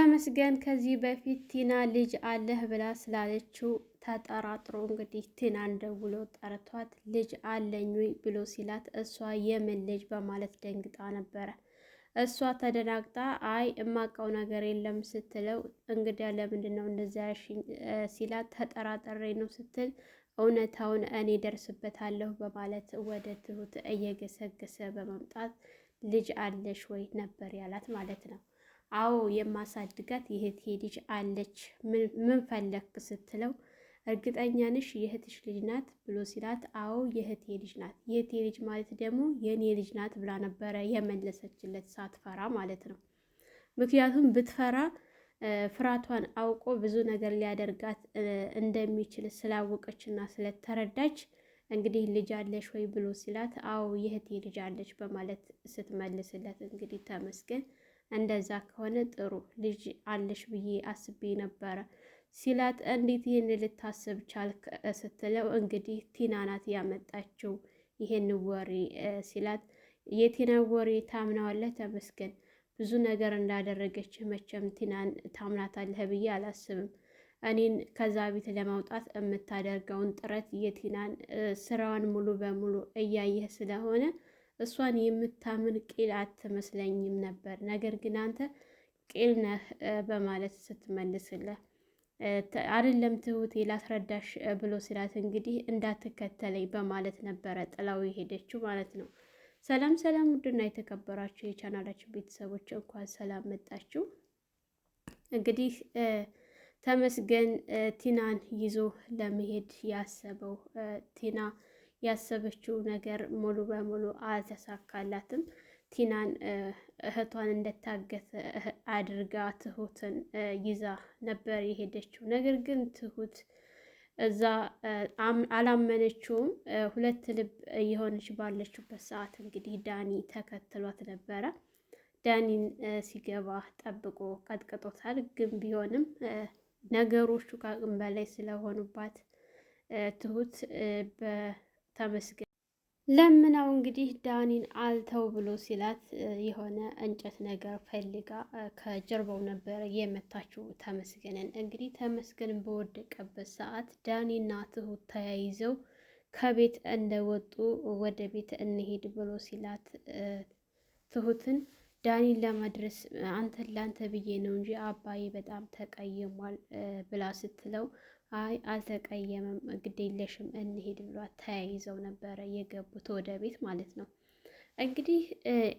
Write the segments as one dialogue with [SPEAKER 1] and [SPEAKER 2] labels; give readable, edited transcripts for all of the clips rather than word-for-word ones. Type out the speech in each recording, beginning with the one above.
[SPEAKER 1] ተመስገን ከዚህ በፊት ቲና ልጅ አለህ ብላ ስላለችው ተጠራጥሮ እንግዲህ ቲናን ደውሎ ጠርቷት ልጅ አለኝ ወይ ብሎ ሲላት እሷ የምን ልጅ በማለት ደንግጣ ነበረ። እሷ ተደናግጣ አይ እማቀው ነገር የለም ስትለው እንግዲያ ለምንድን ነው እንደዚያ ሲላት ተጠራጥሬ ነው ስትል እውነታውን እኔ ደርስበታለሁ በማለት ወደ ትሁት እየገሰገሰ በመምጣት ልጅ አለሽ ወይ ነበር ያላት ማለት ነው። አዎ የማሳድጋት የእህቴ ልጅ አለች፣ ምን ፈለክ ስትለው እርግጠኛ ነሽ የእህትሽ ልጅ ናት ብሎ ሲላት አዎ የእህቴ ልጅ ናት፣ የእህቴ ልጅ ማለት ደግሞ የእኔ ልጅ ናት ብላ ነበረ የመለሰችለት ሳትፈራ ማለት ነው። ምክንያቱም ብትፈራ ፍራቷን አውቆ ብዙ ነገር ሊያደርጋት እንደሚችል ስላወቀችና ስለተረዳች እንግዲህ ልጅ አለሽ ወይ ብሎ ሲላት አዎ የእህቴ ልጅ አለች በማለት ስትመልስለት እንግዲህ ተመስገን እንደዛ ከሆነ ጥሩ ልጅ አለሽ ብዬ አስቤ ነበረ ሲላት እንዴት ይህን ልታስብ ቻልክ ስትለው እንግዲህ ቲና ናት ያመጣችው ይሄን ወሬ ሲላት የቲና ወሬ ታምናዋለህ ተመስገን ብዙ ነገር እንዳደረገች መቼም ቲናን ታምናታለህ ብዬ አላስብም። እኔን ከዛ ቤት ለማውጣት የምታደርገውን ጥረት የቲናን ስራዋን ሙሉ በሙሉ እያየህ ስለሆነ እሷን የምታምን ቂል አትመስለኝም ነበር፣ ነገር ግን አንተ ቂል ነህ በማለት ስትመልስልህ አይደለም ትሁቴ ላስረዳሽ ብሎ ሲላት እንግዲህ እንዳትከተለኝ በማለት ነበረ ጥላው የሄደችው ማለት ነው። ሰላም ሰላም፣ ውድና የተከበራችሁ የቻናላችን ቤተሰቦች እንኳን ሰላም መጣችሁ። እንግዲህ ተመስገን ቲናን ይዞ ለመሄድ ያሰበው ቲና ያሰበችው ነገር ሙሉ በሙሉ አልተሳካላትም። ቲናን እህቷን እንደታገተ አድርጋ ትሁትን ይዛ ነበር የሄደችው። ነገር ግን ትሁት እዛ አላመነችውም። ሁለት ልብ እየሆነች ባለችበት ሰዓት እንግዲህ ዳኒ ተከትሏት ነበረ። ዳኒን ሲገባ ጠብቆ ቀጥቅጦታል። ግን ቢሆንም ነገሮቹ ከአቅም በላይ ስለሆኑባት ትሁት በተመስገን ለምናው እንግዲህ ዳኒን አልተው ብሎ ሲላት የሆነ እንጨት ነገር ፈልጋ ከጀርባው ነበረ የመታችው ተመስገንን። እንግዲህ ተመስገን በወደቀበት ሰዓት ዳኒና ትሁት ተያይዘው ከቤት እንደወጡ ወደ ቤት እንሄድ ብሎ ሲላት ትሁትን ዳኒን ለማድረስ አንተን ላንተ ብዬ ነው እንጂ አባዬ በጣም ተቀይሟል ብላ ስትለው አይ አልተቀየመም፣ ግዴለሽም እንሄድ ብሏት ተያይዘው ነበረ የገቡት ወደ ቤት ማለት ነው። እንግዲህ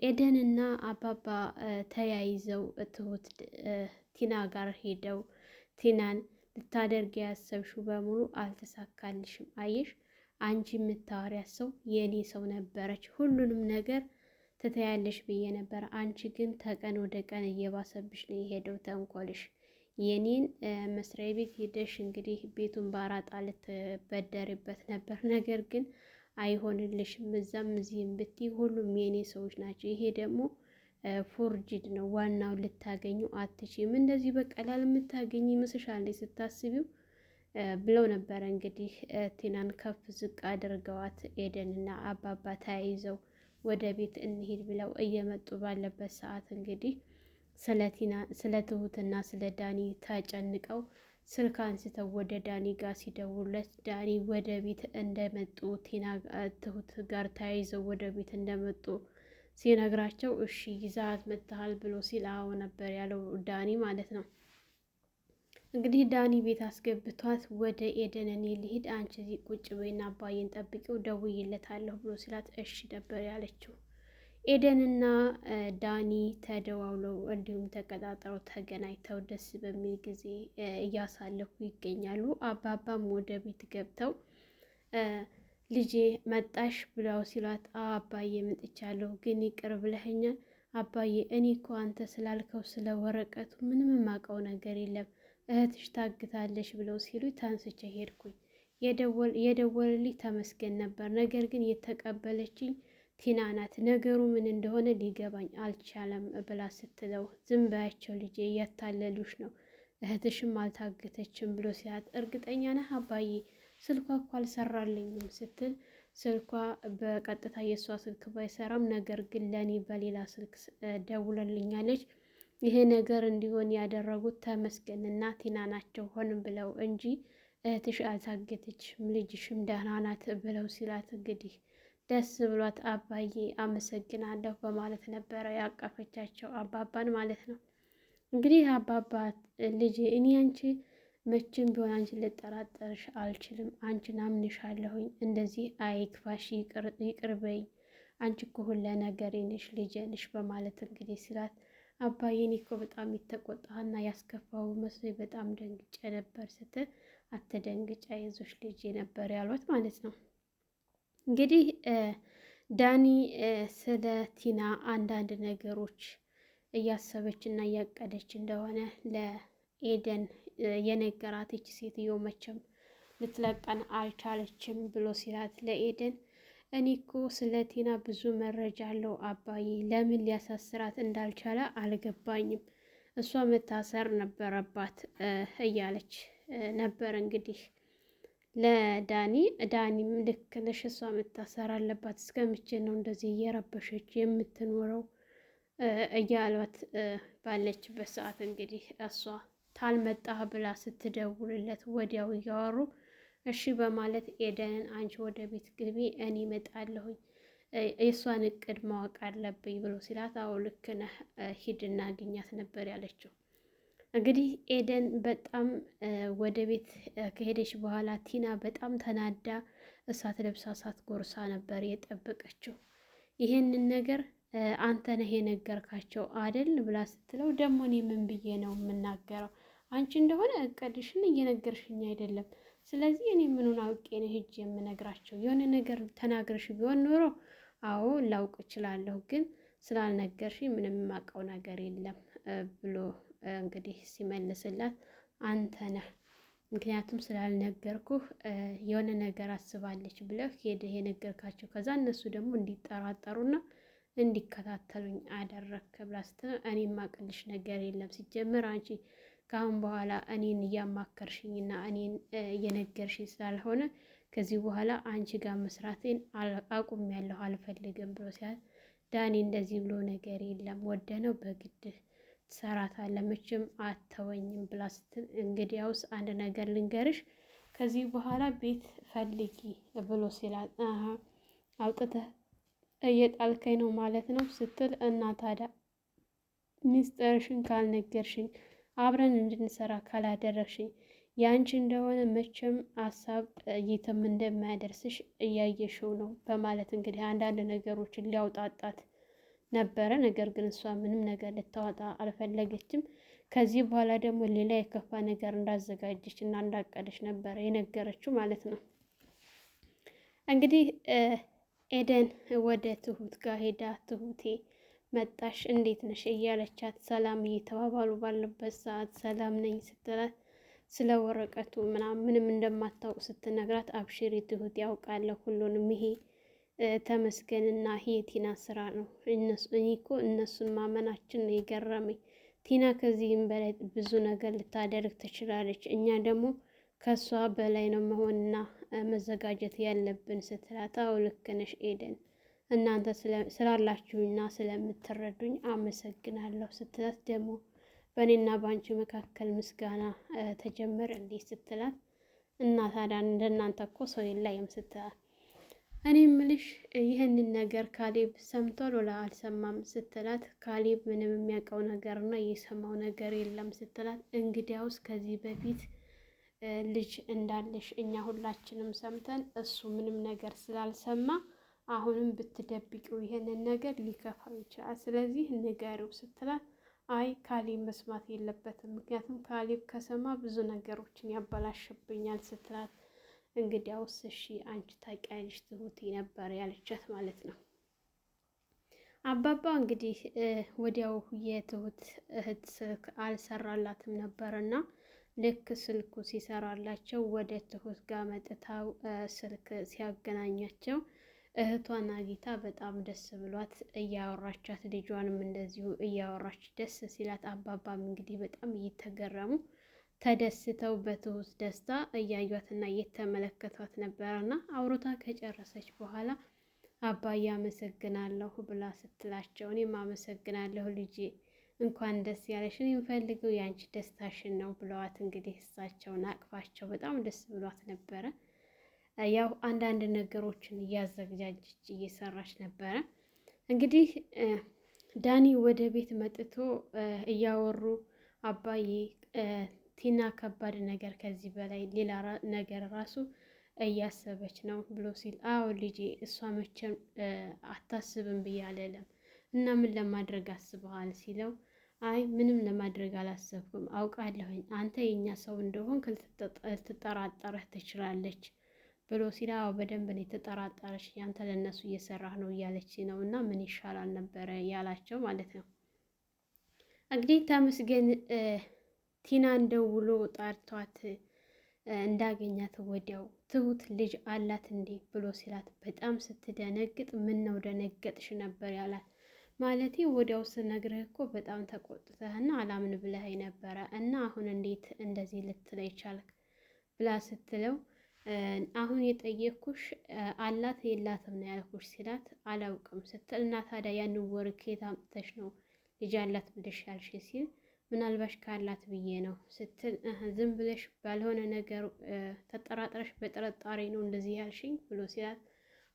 [SPEAKER 1] ኤደንና አባባ ተያይዘው ትሁት ቲና ጋር ሄደው ቲናን ልታደርግ ያሰብሽው በሙሉ አልተሳካልሽም፣ አየሽ አንቺ የምታወሪያት ሰው የእኔ ሰው ነበረች፣ ሁሉንም ነገር ትተያለሽ ብዬ ነበር፣ አንቺ ግን ተቀን ወደ ቀን እየባሰብሽ ነው የሄደው ተንኮልሽ። የኔን መስሪያ ቤት ሄደሽ እንግዲህ ቤቱን በአራጣ ልትበደርበት ነበር፣ ነገር ግን አይሆንልሽም። እዛም እዚህም ብትይ ሁሉም የኔ ሰዎች ናቸው። ይሄ ደግሞ ፎርጅድ ነው። ዋናው ልታገኙ አትችይም። እንደዚህ በቀላል የምታገኝ ይመስልሻል ስታስቢው ብለው ነበረ። እንግዲህ ቲናን ከፍ ዝቅ አድርገዋት ኤደንና አባባ ተያይዘው ወደ ቤት እንሂድ ብለው እየመጡ ባለበት ሰዓት እንግዲህ ስለ ትሁትና ስለ ዳኒ ተጨንቀው ስልክ አንስተው ወደ ዳኒ ጋር ሲደውሉለት ዳኒ ወደ ቤት እንደመጡ ቲና ትሁት ጋር ተያይዘው ወደ ቤት እንደመጡ ሲነግራቸው እሺ ይዛት መጥተሃል ብሎ ሲል አዎ ነበር ያለው ዳኒ ማለት ነው። እንግዲህ ዳኒ ቤት አስገብቷት ወደ ኤደን እኔ ልሂድ፣ አንቺ እዚህ ቁጭ በይና አባዬን ጠብቂው ደውዬለታለሁ ብሎ ሲላት እሺ ነበር ያለችው። ኤደንና ዳኒ ተደዋውለው እንዲሁም ተቀጣጥረው ተገናኝተው ደስ በሚል ጊዜ እያሳለፉ ይገኛሉ። አባባም ወደ ቤት ገብተው ልጄ መጣሽ ብለው ሲሏት አባዬ መጥቻለሁ፣ ግን ይቅር ብለኸኛል አባዬ፣ እኔ እኮ አንተ ስላልከው ስለ ወረቀቱ ምንም የማውቀው ነገር የለም፣ እህትሽ ታግታለሽ ብለው ሲሉ ታንስቼ ሄድኩኝ። የደወልልኝ ተመስገን ነበር፣ ነገር ግን የተቀበለችኝ ቲና ናት። ነገሩ ምን እንደሆነ ሊገባኝ አልቻለም ብላ ስትለው ዝም በያቸው ልጄ እያታለሉሽ ነው፣ እህትሽም አልታገተችም ብሎ ሲላት እርግጠኛ ነህ አባዬ? ስልኳ እኮ አልሰራልኝም ስትል ስልኳ በቀጥታ የእሷ ስልክ ባይሰራም ነገር ግን ለእኔ በሌላ ስልክ ደውለልኛለች፣ ይሄ ነገር እንዲሆን ያደረጉት ተመስገንና ቲና ናቸው ሆን ብለው እንጂ እህትሽ አልታገተችም፣ ልጅሽም ደህና ናት ብለው ሲላት እንግዲህ ደስ ብሏት አባዬ አመሰግናለሁ በማለት ነበረ ያቀፈቻቸው አባባን ማለት ነው። እንግዲህ አባባ ልጄ እኔ አንቺ መቼም ቢሆን አንቺን ልጠራጠርሽ አልችልም፣ አንቺን አምንሻለሁኝ፣ እንደዚህ አይክፋሽ፣ ይቅርበኝ፣ አንቺ እኮ ሁለ ነገሬ ነሽ፣ ልጄ ነሽ በማለት እንግዲህ ሲላት አባዬ እኔ እኮ በጣም የተቆጣና ያስከፋው መስሎኝ በጣም ደንግጬ ነበር ስትል አትደንግጬ አይዞሽ ልጄ ነበር ያሏት ማለት ነው። እንግዲህ ዳኒ ስለ ቲና አንዳንድ ነገሮች እያሰበች እና እያቀደች እንደሆነ ለኤደን የነገራት ይች ሴትዮ መቼም ልትለቀን አልቻለችም ብሎ ሲላት ለኤደን እኔ እኮ ስለ ቲና ብዙ መረጃ አለው አባዬ፣ ለምን ሊያሳስራት እንዳልቻለ አልገባኝም፣ እሷ መታሰር ነበረባት እያለች ነበር እንግዲህ ዳኒም ልክ ነሽ፣ እሷ መታሰር አለባት፣ እስከ መቼ ነው እንደዚህ እየረበሸች የምትኖረው እያሏት ባለችበት ሰዓት እንግዲህ እሷ ታልመጣህ ብላ ስትደውልለት ወዲያው እያወሩ እሺ በማለት ኤደንን አንቺ ወደ ቤት ግቢ፣ እኔ እመጣለሁኝ፣ የእሷን እቅድ ማወቅ አለብኝ ብሎ ሲላት አዎ ልክ ነህ፣ ሂድና አግኛት ነበር ያለችው። እንግዲህ ኤደን በጣም ወደ ቤት ከሄደች በኋላ ቲና በጣም ተናዳ እሳት ለብሳ እሳት ጎርሳ ነበር የጠበቀችው። ይሄንን ነገር አንተ ነህ የነገርካቸው አደል ብላ ስትለው ደግሞ እኔ ምን ብዬ ነው የምናገረው? አንቺ እንደሆነ እቅድሽን እየነገርሽኝ አይደለም። ስለዚህ እኔ ምኑን አውቄ ነው ሂጅ የምነግራቸው? የሆነ ነገር ተናግረሽ ቢሆን ኖሮ አዎ ላውቅ እችላለሁ፣ ግን ስላልነገርሽ ምንም የማውቀው ነገር የለም ብሎ እንግዲህ ሲመልስላት አንተ ነህ፣ ምክንያቱም ስላልነገርኩህ የሆነ ነገር አስባለች ብለህ ሄደህ የነገርካቸው፣ ከዛ እነሱ ደግሞ እንዲጠራጠሩና እንዲከታተሉኝ አደረግክ ብላ ስትለው እኔ የማቅልሽ ነገር የለም፣ ሲጀምር አንቺ ከአሁን በኋላ እኔን እያማከርሽኝና እኔን እየነገርሽኝ ስላልሆነ ከዚህ በኋላ አንቺ ጋር መስራቴን አቁሜያለሁ፣ አልፈልግም ብሎ ሲያል ዳኒ እንደዚህ ብሎ ነገር የለም ወደ ነው በግድህ ትሰራታለህ፣ መቼም አተወኝም ብላ ስትል እንግዲያውስ አንድ ነገር ልንገርሽ፣ ከዚህ በኋላ ቤት ፈልጊ ብሎ ሲላል አውጥተህ እየጣልከኝ ነው ማለት ነው ስትል እና ታዲያ ሚስጥርሽን ካልነገርሽኝ አብረን እንድንሰራ ካላደረግሽኝ ያንቺ እንደሆነ መቼም ሀሳብ የትም እንደማያደርስሽ እያየሽው ነው በማለት እንግዲህ አንዳንድ ነገሮችን ሊያውጣጣት ነበረ። ነገር ግን እሷ ምንም ነገር ልታወጣ አልፈለገችም። ከዚህ በኋላ ደግሞ ሌላ የከፋ ነገር እንዳዘጋጀች እና እንዳቀደች ነበረ የነገረችው ማለት ነው። እንግዲህ ኤደን ወደ ትሁት ጋር ሄዳ ትሁቴ መጣሽ እንዴት ነሽ እያለቻት ሰላም እየተባባሉ ባለበት ሰዓት ሰላም ነኝ ስትላት ስለ ወረቀቱ ምንም እንደማታውቅ ስትነግራት አብሽሪ ትሁት ያውቃለሁ ሁሉንም፣ ይሄ ተመስገንና የቲና ስራ ነው። እኔ እኮ እነሱን ማመናችን ነው የገረመኝ። ቲና ከዚህም በላይ ብዙ ነገር ልታደርግ ትችላለች። እኛ ደግሞ ከሷ በላይ ነው መሆንና መዘጋጀት ያለብን ስትላት አዎ ልክ ነሽ ኤደን፣ እናንተ ስላላችሁና ስለምትረዱኝ አመሰግናለሁ ስትላት ደግሞ በእኔና በአንቺ መካከል ምስጋና ተጀመረ እንዲህ ስትላት እና ታዲያ እንደናንተ እኮ ሰው የለም ስትላት እኔ ምልሽ ይህንን ነገር ካሌብ ሰምቷል ወላ አልሰማም ስትላት ካሌብ ምንም የሚያውቀው ነገርና የሰማው ነገር የለም ስትላት እንግዲያውስ ከዚህ በፊት ልጅ እንዳለሽ እኛ ሁላችንም ሰምተን እሱ ምንም ነገር ስላልሰማ አሁንም ብትደብቂው ይህንን ነገር ሊከፋው ይችላል፣ ስለዚህ ንገሪው ስትላት አይ ካሌብ መስማት የለበትም፣ ምክንያቱም ካሌብ ከሰማ ብዙ ነገሮችን ያበላሽብኛል ስትላት እንግዲያውስ እሺ አንቺ ታውቂያለሽ ትሁቴ ነበር ያለቻት ማለት ነው። አባባ እንግዲህ ወዲያው የትሁት እህት ስልክ አልሰራላትም ነበርና ልክ ስልኩ ሲሰራላቸው ወደ ትሁት ጋር መጥተው ስልክ ሲያገናኛቸው እህቷን አግኝታ በጣም ደስ ብሏት እያወራቻት ልጇንም እንደዚሁ እያወራች ደስ ሲላት አባባም እንግዲህ በጣም እየተገረሙ ተደስተው በትሁት ደስታ እያዩትና እየተመለከቷት ነበረና አውርታ ከጨረሰች በኋላ አባዬ አመሰግናለሁ ብላ ስትላቸው እኔም አመሰግናለሁ ልጄ፣ እንኳን ደስ ያለሽ፣ እኔ የምፈልገው የአንቺ ደስታሽን ነው ብለዋት እንግዲህ እሳቸውን አቅፋቸው በጣም ደስ ብሏት ነበረ። ያው አንዳንድ ነገሮችን እያዘጋጀች እየሰራች ነበረ። እንግዲህ ዳኒ ወደ ቤት መጥቶ እያወሩ አባዬ ቲና ከባድ ነገር ከዚህ በላይ ሌላ ነገር ራሱ እያሰበች ነው ብሎ ሲል፣ አዎ ልጄ እሷ መቼም አታስብም ብዬ አልልም እና ምን ለማድረግ አስበሃል ሲለው፣ አይ ምንም ለማድረግ አላሰብኩም፣ አውቃለሁኝ አንተ የኛ ሰው እንደሆን ልትጠራጠረህ ትችላለች ብሎ ሲል፣ አዎ በደንብ ነው የተጠራጠረች፣ ያንተ ለእነሱ እየሰራህ ነው እያለች ነው እና ምን ይሻላል ነበረ ያላቸው ማለት ነው። እንግዲህ ተመስገን ቲናን ደውሎ ጠርቷት እንዳገኛት ወዲያው ትሁት ልጅ አላት እንዴ ብሎ ሲላት በጣም ስትደነግጥ፣ ምን ነው ደነገጥሽ ነበር ያላት። ማለቴ ወዲያው ስነግርህ እኮ በጣም ተቆጥተህና አላምን ብለህ ነበረ እና አሁን እንዴት እንደዚህ ልትለይ ቻልክ ብላ ስትለው፣ አሁን የጠየቅኩሽ አላት የላትም ነው ያልኩሽ ሲላት፣ አላውቅም ስትል፣ እና ታዲያ ያንን ወር ከየት አምጥተሽ ነው ልጅ አላት ብለሽ ያልሽ ሲል፣ ምናልባሽ ካላት ብዬ ነው ስትል፣ ዝም ብለሽ ባልሆነ ነገር ተጠራጥረሽ በጥርጣሬ ነው እንደዚህ ያልሽኝ ብሎ ሲላት፣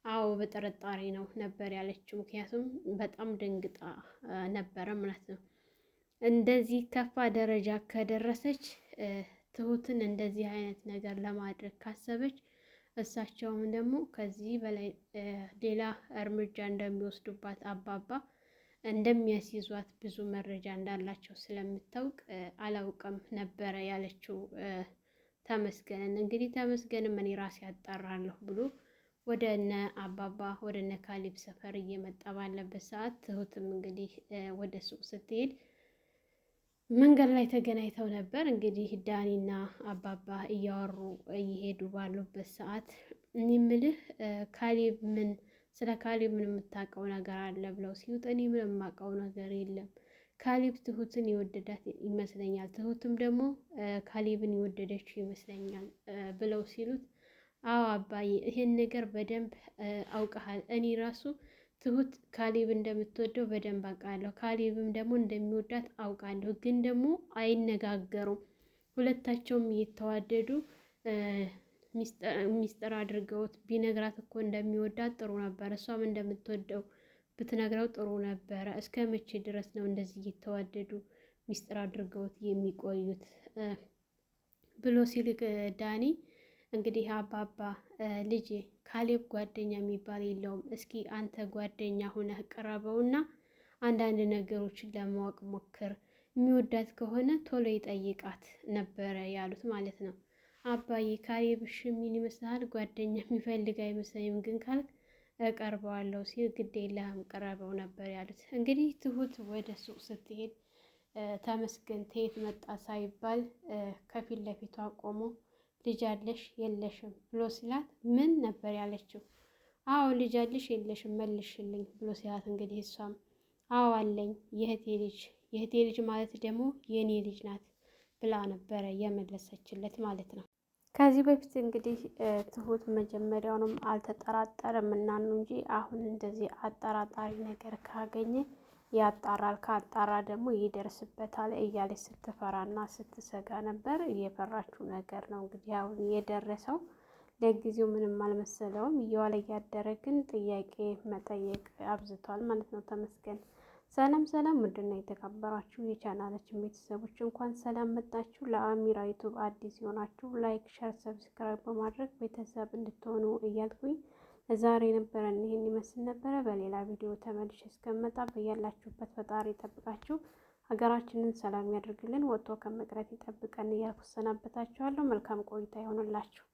[SPEAKER 1] አዎ በጥርጣሬ ነው ነበር ያለችው። ምክንያቱም በጣም ደንግጣ ነበረ ማለት ነው። እንደዚህ ከፋ ደረጃ ከደረሰች ትሁትን እንደዚህ አይነት ነገር ለማድረግ ካሰበች እሳቸውም ደግሞ ከዚህ በላይ ሌላ እርምጃ እንደሚወስዱባት አባባ እንደሚያስይዟት ብዙ መረጃ እንዳላቸው ስለምታውቅ አላውቅም ነበረ ያለችው ተመስገንን። እንግዲህ ተመስገንም እኔ ራሴ ያጣራለሁ ብሎ ወደ እነ አባባ ወደ እነ ካሌብ ሰፈር እየመጣ ባለበት ሰዓት ትሁትም እንግዲህ ወደ ሱቅ ስትሄድ መንገድ ላይ ተገናኝተው ነበር። እንግዲህ ዳኒና አባባ እያወሩ እየሄዱ ባሉበት ሰዓት እኔ የምልህ ካሌብ ስለ ካሌብ ምን የምታውቀው ነገር አለ ብለው ሲሉት፣ እኔ ምን የማውቀው ነገር የለም፣ ካሌብ ትሁትን የወደዳት ይመስለኛል፣ ትሁትም ደግሞ ካሌብን የወደደችው ይመስለኛል ብለው ሲሉት፣ አዎ አባዬ ይሄን ነገር በደንብ አውቀሃል፣ እኔ ራሱ ትሁት ካሌብ እንደምትወደው በደንብ አውቃለሁ፣ ካሌብም ደግሞ እንደሚወዳት አውቃለሁ፣ ግን ደግሞ አይነጋገሩም፣ ሁለታቸውም እየተዋደዱ ሚስጥር አድርገውት ቢነግራት እኮ እንደሚወዳት ጥሩ ነበር፣ እሷም እንደምትወደው ብትነግረው ጥሩ ነበረ፣ እስከ መቼ ድረስ ነው እንደዚህ እየተዋደዱ ሚስጥር አድርገውት የሚቆዩት ብሎ ሲል ዳኒ እንግዲህ አባባ ልጄ ካሌብ ጓደኛ የሚባል የለውም፣ እስኪ አንተ ጓደኛ ሁነህ ቀረበውና አንዳንድ ነገሮችን ለማወቅ ሞክር፣ የሚወዳት ከሆነ ቶሎ ይጠይቃት ነበረ ያሉት ማለት ነው። አባዬ ካሌብ እሺ ምን ይመስልሃል? ጓደኛ የሚፈልግ አይመስለኝም፣ ግን ካልክ እቀርበዋለሁ ሲል፣ ግድ የለህም ቀረበው ነበር ያሉት። እንግዲህ ትሁት ወደ ሱቅ ስትሄድ ተመስገን ተየት መጣ ሳይባል ከፊት ለፊቷ ቆሞ ልጅ አለሽ የለሽም ብሎ ሲላት፣ ምን ነበር ያለችው? አዎ ልጅ አለሽ የለሽም መልሽልኝ ብሎ ሲላት፣ እንግዲህ እሷም አዎ አለኝ የእህቴ ልጅ ማለት ደግሞ የእኔ ልጅ ናት ብላ ነበረ የመለሰችለት ማለት ነው። ከዚህ በፊት እንግዲህ ትሁት መጀመሪያውንም አልተጠራጠረም እና ነው እንጂ አሁን እንደዚህ አጠራጣሪ ነገር ካገኘ ያጣራል፣ ካጣራ ደግሞ ይደርስበታል እያለች ስትፈራና ስትሰጋ ነበር። እየፈራችው ነገር ነው እንግዲህ አሁን የደረሰው። ለጊዜው ምንም አልመሰለውም። እየዋለ እያደረ ግን ጥያቄ መጠየቅ አብዝቷል ማለት ነው ተመስገን። ሰላም ሰላም፣ ውድና የተከበራችሁ የቻናላችን ቤተሰቦች እንኳን ሰላም መጣችሁ። ለአሚራ ዩቱብ አዲስ የሆናችሁ ላይክ፣ ሸር፣ ሰብስክራይብ በማድረግ ቤተሰብ እንድትሆኑ እያልኩኝ ዛሬ ነበረን ይህን ይመስል ነበረ። በሌላ ቪዲዮ ተመልሼ እስከመጣ በያላችሁበት ፈጣሪ ይጠብቃችሁ፣ ሀገራችንን ሰላም ያድርግልን፣ ወጥቶ ከመቅረት ይጠብቀን እያልኩ ሰናበታችኋለሁ። መልካም ቆይታ ይሆንላችሁ።